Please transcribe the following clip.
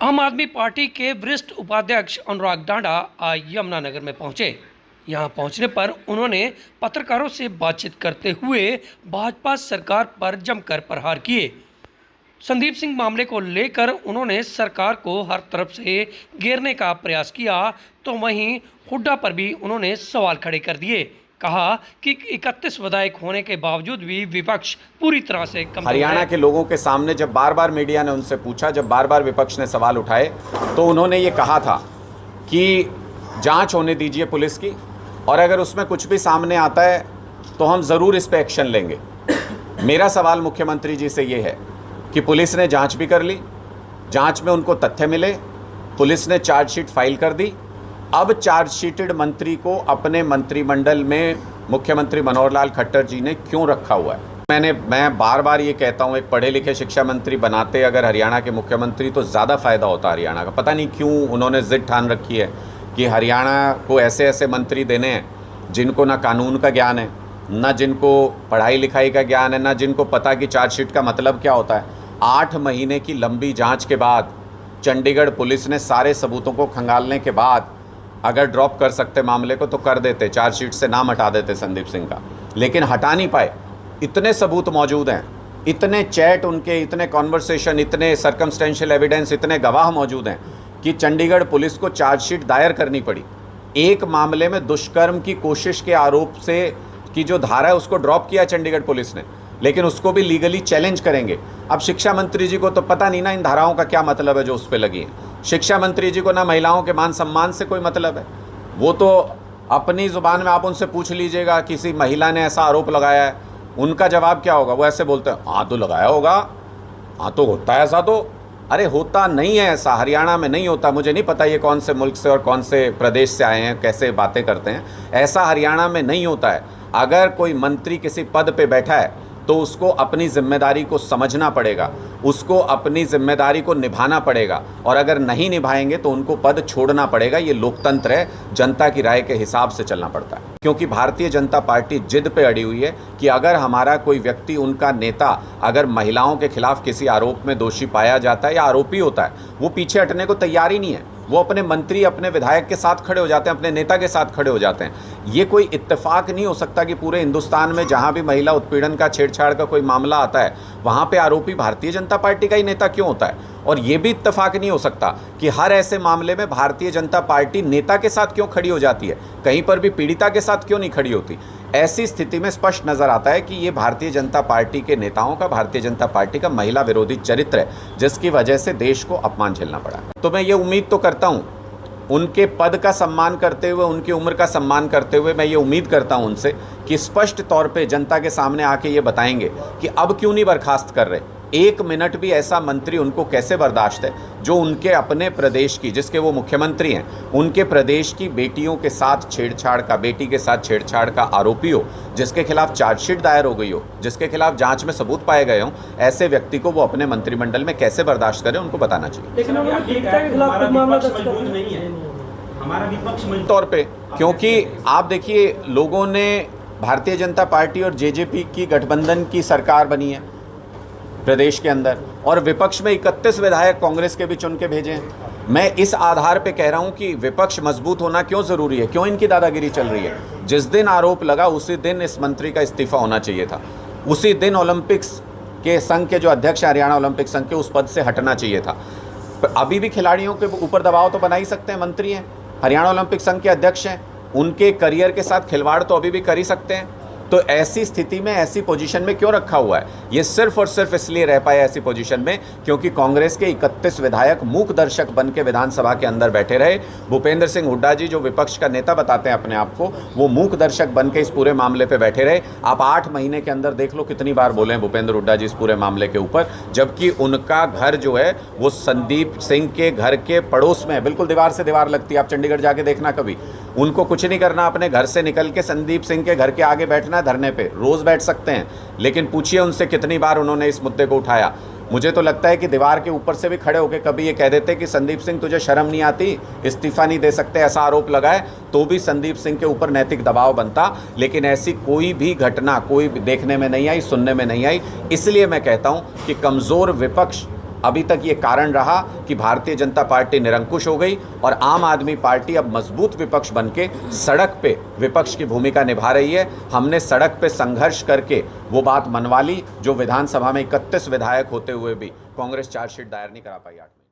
आम आदमी पार्टी के वरिष्ठ उपाध्यक्ष अनुराग डांडा आज यमुनानगर में पहुंचे। यहां पहुंचने पर उन्होंने पत्रकारों से बातचीत करते हुए भाजपा सरकार पर जमकर प्रहार किए। संदीप सिंह मामले को लेकर उन्होंने सरकार को हर तरफ से घेरने का प्रयास किया, तो वहीं हुड्डा पर भी उन्होंने सवाल खड़े कर दिए। कहा कि 31 विधायक होने के बावजूद भी विपक्ष पूरी तरह से कमजोर है। हरियाणा के लोगों के सामने जब बार बार मीडिया ने उनसे पूछा, जब बार बार विपक्ष ने सवाल उठाए, तो उन्होंने ये कहा था कि जांच होने दीजिए पुलिस की, और अगर उसमें कुछ भी सामने आता है तो हम ज़रूर इस पे एक्शन लेंगे। मेरा सवाल मुख्यमंत्री जी से ये है कि पुलिस ने जांच भी कर ली, जांच में उनको तथ्य मिले, पुलिस ने चार्जशीट फाइल कर दी। अब चार्जशीटेड मंत्री को अपने मंत्रिमंडल में मुख्यमंत्री मनोहर लाल खट्टर जी ने क्यों रखा हुआ है? मैं बार बार ये कहता हूँ, एक पढ़े लिखे शिक्षा मंत्री बनाते अगर हरियाणा के मुख्यमंत्री तो ज़्यादा फ़ायदा होता हरियाणा का। पता नहीं क्यों उन्होंने ज़िद ठान रखी है कि हरियाणा को ऐसे ऐसे मंत्री देने हैं जिनको ना कानून का ज्ञान है, ना जिनको पढ़ाई लिखाई का ज्ञान है, ना जिनको पता कि चार्जशीट का मतलब क्या होता है। 8 महीने की लंबी जाँच के बाद चंडीगढ़ पुलिस ने सारे सबूतों को खंगालने के बाद अगर ड्रॉप कर सकते मामले को तो कर देते, चार्जशीट से नाम हटा देते संदीप सिंह का, लेकिन हटा नहीं पाए। इतने सबूत मौजूद हैं, इतने चैट उनके, इतने कॉन्वर्सेशन, इतने सर्कमस्टेंशियल एविडेंस, इतने गवाह मौजूद हैं कि चंडीगढ़ पुलिस को चार्जशीट दायर करनी पड़ी। एक मामले में दुष्कर्म की कोशिश के आरोप से की जो धारा है उसको ड्रॉप किया चंडीगढ़ पुलिस ने, लेकिन उसको भी लीगली चैलेंज करेंगे। अब शिक्षा मंत्री जी को तो पता नहीं ना इन धाराओं का क्या मतलब है जो उस पर लगी है। शिक्षा मंत्री जी को ना महिलाओं के मान सम्मान से कोई मतलब है। वो तो अपनी ज़ुबान में आप उनसे पूछ लीजिएगा, किसी महिला ने ऐसा आरोप लगाया है, उनका जवाब क्या होगा? वो ऐसे बोलते हैं, हाँ तो लगाया होगा, हाँ तो होता है ऐसा। तो अरे होता नहीं है ऐसा, हरियाणा में नहीं होता। मुझे नहीं पता ये कौन से मुल्क से और कौन से प्रदेश से आए हैं, कैसे बातें करते हैं। ऐसा हरियाणा में नहीं होता है। अगर कोई मंत्री किसी पद पे बैठा है तो उसको अपनी जिम्मेदारी को समझना पड़ेगा, उसको अपनी जिम्मेदारी को निभाना पड़ेगा, और अगर नहीं निभाएंगे तो उनको पद छोड़ना पड़ेगा। ये लोकतंत्र है, जनता की राय के हिसाब से चलना पड़ता है। क्योंकि भारतीय जनता पार्टी जिद पे अड़ी हुई है कि अगर हमारा कोई व्यक्ति, उनका नेता, अगर महिलाओं के खिलाफ किसी आरोप में दोषी पाया जाता है या आरोपी होता है, वो पीछे हटने को तैयार ही नहीं है। वो अपने मंत्री, अपने विधायक के साथ खड़े हो जाते हैं, अपने नेता के साथ खड़े हो जाते हैं। ये कोई इत्तेफाक नहीं हो सकता कि पूरे हिंदुस्तान में जहां भी महिला उत्पीड़न का, छेड़छाड़ का कोई मामला आता है, वहां पे आरोपी भारतीय जनता पार्टी का ही नेता क्यों होता है। और ये भी इत्तेफाक नहीं हो सकता कि हर ऐसे मामले में भारतीय जनता पार्टी नेता के साथ क्यों खड़ी हो जाती है, कहीं पर भी पीड़िता के साथ क्यों नहीं खड़ी होती। ऐसी स्थिति में स्पष्ट नजर आता है कि ये भारतीय जनता पार्टी के नेताओं का, भारतीय जनता पार्टी का महिला विरोधी चरित्र है, जिसकी वजह से देश को अपमान झेलना पड़ा। तो मैं ये उम्मीद तो करता हूँ, उनके पद का सम्मान करते हुए, उनकी उम्र का सम्मान करते हुए, मैं ये उम्मीद करता हूँ उनसे कि स्पष्ट तौर पे जनता के सामने आके ये बताएंगे कि अब क्यों नहीं बर्खास्त कर रहे। 1 मिनट भी ऐसा मंत्री उनको कैसे बर्दाश्त है जो उनके अपने प्रदेश की, जिसके वो मुख्यमंत्री हैं, उनके प्रदेश की बेटियों के साथ छेड़छाड़ का, बेटी के साथ छेड़छाड़ का आरोपी हो, जिसके खिलाफ चार्जशीट दायर हो गई हो, जिसके खिलाफ जांच में सबूत पाए गए हों, ऐसे व्यक्ति को वो अपने मंत्रिमंडल में कैसे बर्दाश्त करें, उनको बताना चाहिए। लेकिन हमारा विपक्ष तौर पे, क्योंकि आप देखिए, लोगों ने भारतीय जनता पार्टी और जेजेपी की गठबंधन की सरकार बनी है प्रदेश के अंदर, और विपक्ष में 31 विधायक कांग्रेस के भी चुन के भेजे हैं। मैं इस आधार पे कह रहा हूं कि विपक्ष मजबूत होना क्यों ज़रूरी है, क्यों इनकी दादागिरी चल रही है। जिस दिन आरोप लगा उसी दिन इस मंत्री का इस्तीफा होना चाहिए था, उसी दिन ओलंपिक्स के संघ के जो अध्यक्ष, हरियाणा ओलंपिक संघ के, उस पद से हटना चाहिए था। अभी भी खिलाड़ियों के ऊपर दबाव तो बना ही सकते हैं, मंत्री हैं, हरियाणा ओलंपिक संघ के अध्यक्ष हैं, उनके करियर के साथ खिलवाड़ तो अभी भी कर ही सकते हैं। तो ऐसी स्थिति में, ऐसी पोजीशन में क्यों रखा हुआ है? ये सिर्फ और सिर्फ इसलिए रह पाए ऐसी पोजीशन में क्योंकि कांग्रेस के 31 विधायक मूक दर्शक बन के विधानसभा के अंदर बैठे रहे। भूपेंद्र सिंह हुड्डा जी, जो विपक्ष का नेता बताते हैं अपने आप को, वो मूक दर्शक बन के इस पूरे मामले पे बैठे रहे। आप 8 महीने के अंदर देख लो कितनी बार बोले भूपेंद्र हुड्डा जी इस पूरे मामले के ऊपर, जबकि उनका घर जो है वो संदीप सिंह के घर के पड़ोस में है, बिल्कुल दीवार से दीवार लगती है। आप चंडीगढ़ जाके देखना कभी, उनको कुछ नहीं करना, अपने घर से निकल के संदीप सिंह के घर के आगे बैठना है धरने पे, रोज बैठ सकते हैं। लेकिन पूछिए उनसे कितनी बार उन्होंने इस मुद्दे को उठाया। मुझे तो लगता है कि दीवार के ऊपर से भी खड़े होकर कभी ये कह देते कि संदीप सिंह तुझे शर्म नहीं आती, इस्तीफा नहीं दे सकते, ऐसा आरोप लगाए, तो भी संदीप सिंह के ऊपर नैतिक दबाव बनता। लेकिन ऐसी कोई भी घटना कोई देखने में नहीं आई, सुनने में नहीं आई। इसलिए मैं कहता हूं कि कमज़ोर विपक्ष अभी तक ये कारण रहा कि भारतीय जनता पार्टी निरंकुश हो गई और आम आदमी पार्टी अब मजबूत विपक्ष बनके सड़क पे विपक्ष की भूमिका निभा रही है। हमने सड़क पे संघर्ष करके वो बात मनवा ली जो विधानसभा में 31 विधायक होते हुए भी कांग्रेस चार्जशीट दायर नहीं करा पाई 8 में।